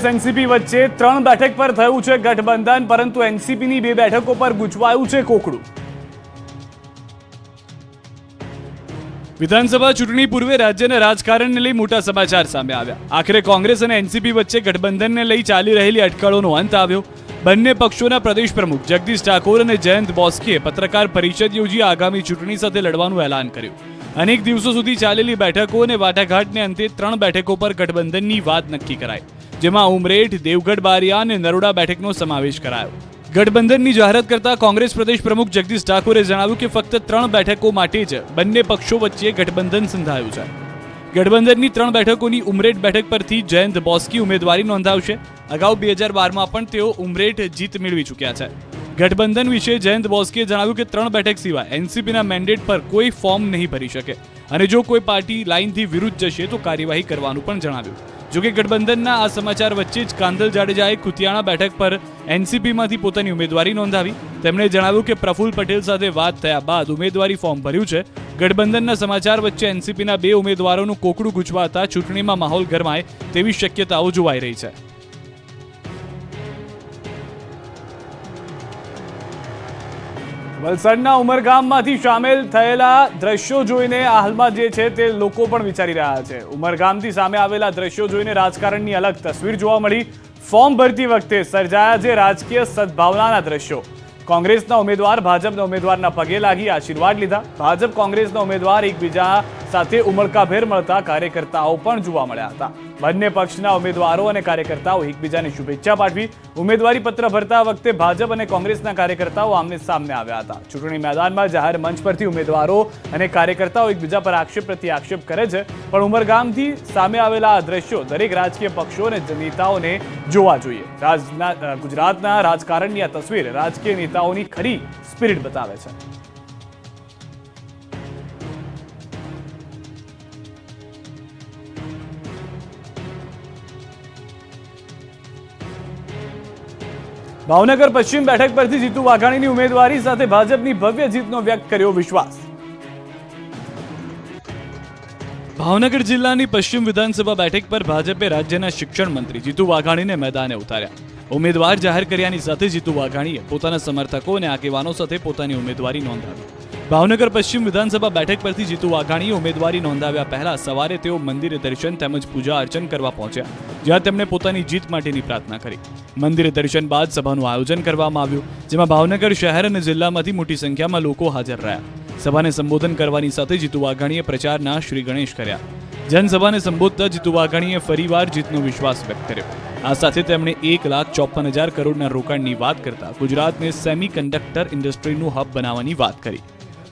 NCP વચ્ચે 3 બેઠક પર થયું છે ગઠબંધન, પરંતુ એનસીપીની 2 બેઠકો પર ગૂંચવાયું છે કોકડું। વિધાનસભા ચૂંટણી પૂર્વે રાજ્યના રાજકારણને લઈ મોટા સમાચાર સામે આવ્યા। આખરે કોંગ્રેસ અને એનસીપી વચ્ચે ગઠબંધનને લઈ ચાલી રહેલી અટકળોનો અંત આવ્યો। બંને પક્ષોના પ્રદેશ પ્રમુખ જગદીશ ઠાકોર અને જયંત બોસ્કીએ પત્રકાર પરિષદ યોજી આગામી ચૂંટણી સાથે લડવાનું એલાન કર્યું। અનેક દિવસો સુધી ચાલેલી બેઠકો અને વાટાઘાટને અંતે 3 બેઠકો પર ગઠબંધનની વાત નક્કી કરાઈ, જેમાં ઉમરેઠ, દેવગઢ બારિયા અને નરોડા બેઠકનો સમાવેશ કરાયો। ગઠબંધનની જાહેરાત કરતા કોંગ્રેસ પ્રદેશ પ્રમુખ જગદીશ ઠાકોરે જણાવ્યું કે ફક્ત 3 બેઠકો માટે જ બંને પક્ષો વચ્ચે ગઠબંધન સંધાયું છે। ગઠબંધનની 3 બેઠકોની ઉમરેઠ બેઠક પરથી જયંત બોસ્કી ઉમેદવારી નોંધાવશે। અગાઉ 2012માં પણ તેઓ ઉમરેઠ જીત મેળવી ચૂક્યા છે। ગઠબંધન વિશે જયંત બોસ્કીએ જણાવ્યું કે 3 બેઠક સિવાય એનસીપીના મેન્ડેટ પર કોઈ ફોર્મ નહીં ભરી શકે અને જો કોઈ પાર્ટી લાઇનથી વિરુદ્ધ જશે તો કાર્યવાહી કરવાનું પણ જણાવ્યું। જોકે ગઠબંધનના આ સમાચાર વચ્ચે જ કાંદલ જાડેજાએ કુતિયાણા બેઠક પર એનસીપીમાંથી પોતાની ઉમેદવારી નોંધાવી। તેમણે જણાવ્યું કે પ્રફુલ્લ પટેલ સાથે વાત થયા બાદ ઉમેદવારી ફોર્મ ભર્યું છે। ગઠબંધનના સમાચાર વચ્ચે એનસીપીના 2 ઉમેદવારોનું કોકડું ગૂંચવાતા ચૂંટણીમાં માહોલ ગરમાય તેવી શક્યતાઓ જોવાઈ રહી છે। વલસાડના ઉમરગામમાંથી સામેલ થયેલા દ્રશ્યો જોઈને હાલમાં જે છે તે લોકો પણ વિચારી રહ્યા છે। ઉમરગામથી સામે આવેલા દ્રશ્યો જોઈને રાજકારણની અલગ તસવીર જોવા મળી। ફોર્મ ભરતી વખતે સર્જાયા છે રાજકીય સદભાવનાના દ્રશ્યો। કોંગ્રેસના ઉમેદવાર ભાજપના ઉમેદવારના પગે લાગી આશીર્વાદ લીધા। ભાજપ કોંગ્રેસના ઉમેદવાર એકબીજા સાથે ઉમળકાભેર મળતા કાર્યકર્તાઓ પણ જોવા મળ્યા હતા। બંને પક્ષના ઉમેદવારો અને કાર્યકર્તાઓ એકબીજાને શુભેચ્છા પાઠવી। ઉમેદવારી પત્ર ભરતા વખતે ભાજપ અને કોંગ્રેસના કાર્યકર્તાઓ આમને સામને આવ્યા હતા। ચૂંટણી મેદાનમાં જાહેર મંચ પરથી ઉમેદવારો અને કાર્યકર્તાઓ એકબીજા પર આક્ષેપ પ્રતિ આક્ષેપ કરે છે, પણ ઉમરગામથી સામે આવેલા આ દ્રશ્યો દરેક રાજકીય પક્ષો અને નેતાઓને જોવા જોઈએ। ગુજરાતના રાજકારણની આ તસવીર રાજકીય નેતાઓની ખરી સ્પિરિટ બતાવે છે। ભાવનગર પશ્ચિમ બેઠક પરથી જીતુ વાઘાણીની ઉમેદવારી સાથે ભાજપની ભવ્ય જીતનો વ્યક્ત કર્યો વિશ્વાસ। ભાવનગર જિલ્લાની પશ્ચિમ વિધાનસભા બેઠક પર ભાજપે રાજ્યના શિક્ષણ મંત્રી જીતુ વાઘાણીને મેદાને ઉતાર્યા। ઉમેદવાર જાહેર કર્યાની સાથે જીતુ વાઘાણીએ પોતાના સમર્થકો અને આગેવાનો સાથે પોતાની ઉમેદવારી નોંધાવી। ભાવનગર પશ્ચિમ વિધાનસભા બેઠક પરથી જીતુ વાઘાણીએ ઉમેદવારી નોંધાવ્યા પહેલા સવારે તેઓ મંદિરે દર્શન તેમજ પૂજા અર્ચન કરવા પહોંચ્યા, જ્યાં તેમણે પોતાની જીત માટેની પ્રાર્થના કરી। મંદિરે દર્શન બાદ સભાનું આયોજન કરવામાં આવ્યું, જેમાં ભાવનગર શહેર અને જિલ્લામાંથી મોટી સંખ્યામાં લોકો હાજર રહ્યા। સભાને સંબોધન કરવાની સાથે જીતુ વાઘાણીએ પ્રચારના શ્રી ગણેશ કર્યા। જનસભાને સંબોધતા જીતુ વાઘાણીએ ફરીવાર જીતનો વિશ્વાસ વ્યક્ત કર્યો। આ સાથે તેમણે 1,54,000 કરોડના રોકાણની વાત કરતા ગુજરાતને સેમિકન્ડક્ટર ઇન્ડસ્ટ્રીનું હબ બનાવવાની વાત કરી।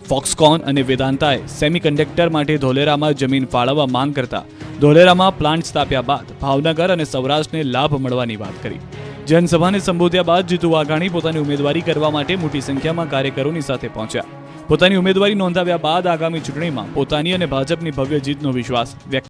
ફોક્સકોન અને વેદાંતાએ સેમિકન્ડક્ટર માટે ધોલેરામાં જમીન ફાળવવા માંગ કરતા ધોલેરામાં પ્લાન્ટ સ્થાપ્યા બાદ ભાવનગર અને સૌરાષ્ટ્રને લાભ મળવાની વાત કરી। જનસભાને સંબોધ્યા બાદ જીતુ વાઘાણી પોતાની ઉમેદવારી કરવા માટે મોટી સંખ્યામાં કાર્યકરોની સાથે પહોંચ્યા। પોતાની ઉમેદવારી નોંધાવ્યા બાદ આગામી ચૂંટણીમાં પોતાની અને ભાજપની ભવ્ય જીતનો વિશ્વાસ વ્યક્ત